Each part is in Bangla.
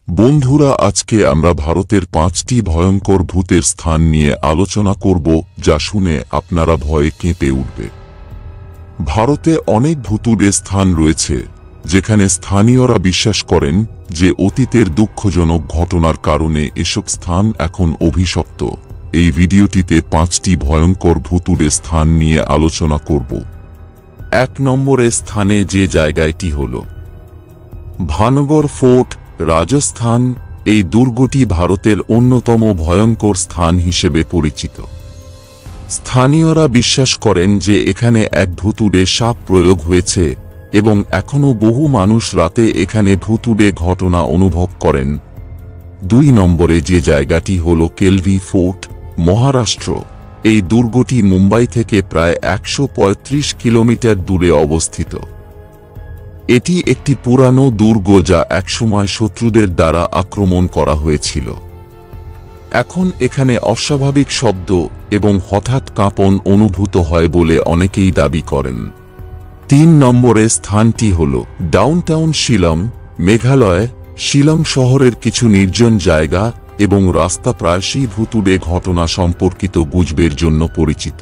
বন্ধুরা, আজকে আমরা ভারতের 5টি ভয়ঙ্কর ভূতের স্থান নিয়ে আলোচনা করব, যা শুনে আপনারা ভয়ে কেঁপে উঠবে। ভারতে অনেক ভুতুড়ে স্থান রয়েছে, যেখানে স্থানীয়রা বিশ্বাস করেন যে অতীতের দুঃখজনক ঘটনার কারণে এসব স্থান এখন অভিশপ্ত। এই ভিডিওটিতে 5টি ভয়ঙ্কর ভুতুড়ে স্থান নিয়ে আলোচনা করব। 1 নম্বরে স্থানে যে জায়গাটি হল ভানগড় ফোর্ট, রাজস্থান। এই দুর্গটি ভারতের অন্যতম ভয়ঙ্কর স্থান হিসেবে পরিচিত। স্থানীয়রা বিশ্বাস করেন যে এখানে এক ভুতুড়ে সাপ প্রয়োগ হয়েছে এবং এখনও বহু মানুষ রাতে এখানে ভুতুড়ে ঘটনা অনুভব করেন। 2 নম্বরে যে জায়গাটি হল কেলভি ফোর্ট, মহারাষ্ট্র। এই দুর্গটি মুম্বাই থেকে প্রায় 135 কিলোমিটার দূরে অবস্থিত। এটি একটি পুরানো দুর্গ যা একসময় শত্রুদের দ্বারা আক্রমণ করা হয়েছিল। এখন এখানে অস্বাভাবিক শব্দ এবং হঠাৎ কাঁপন অনুভূত হয় বলে অনেকেই দাবি করেন। 3 নম্বরে স্থানটি হল ডাউনটাউন শিলং, মেঘালয়। শিলং শহরের কিছু নির্জন জায়গা এবং রাস্তা প্রায়শই ভুতুড়ে ঘটনা সম্পর্কিত গুজবের জন্য পরিচিত।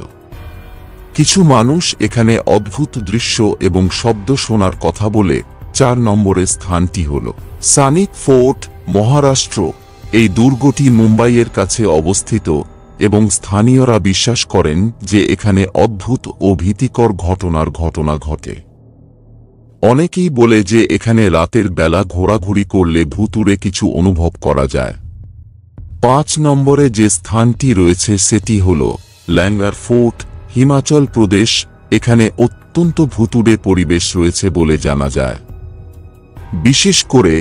কিছু মানুষ এখানে অদ্ভুত দৃশ্য এবং শব্দ শোনার কথা বলে। 4 নম্বরে স্থানটি হল সানিক ফোর্ট, মহারাষ্ট্র। এই দুর্গটি মুম্বাইয়ের কাছে অবস্থিত এবং স্থানীয়রা বিশ্বাস করেন যে এখানে অদ্ভুত ও ভীতিকর ঘটনা ঘটে। অনেকেই বলে যে এখানে রাতের বেলা ঘোরাঘুরি করলে ভুতুড়ে কিছু অনুভব করা যায়। 5 নম্বরে যে স্থানটি রয়েছে সেটি হল ল্যাঙ্গার ফোর্ট, হিমাচল প্রদেশ। এখানে অত্যন্ত ভুতুড়ে পরিবেশ রয়েছে বলে জানা যায়। বিশেষ করে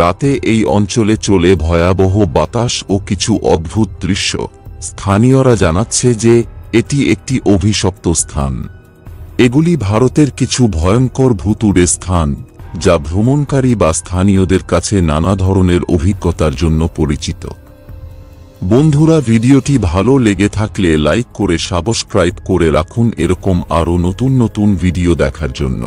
রাতে এই অঞ্চলে চলে ভয়াবহ বাতাস ও কিছু অদ্ভুত দৃশ্য। স্থানীয়রা জানাচ্ছে যে এটি একটি অভিশপ্ত স্থান। এগুলি ভারতের কিছু ভয়ঙ্কর ভুতুড়ে স্থান, যা ভ্রমণকারী বা স্থানীয়দের কাছে নানা ধরনের অভিজ্ঞতার জন্য পরিচিত। বন্ধুরা, ভিডিওটি ভালো লেগে থাকলে লাইক করে সাবস্ক্রাইব করে রাখুন এরকম আরও নতুন ভিডিও দেখার জন্য।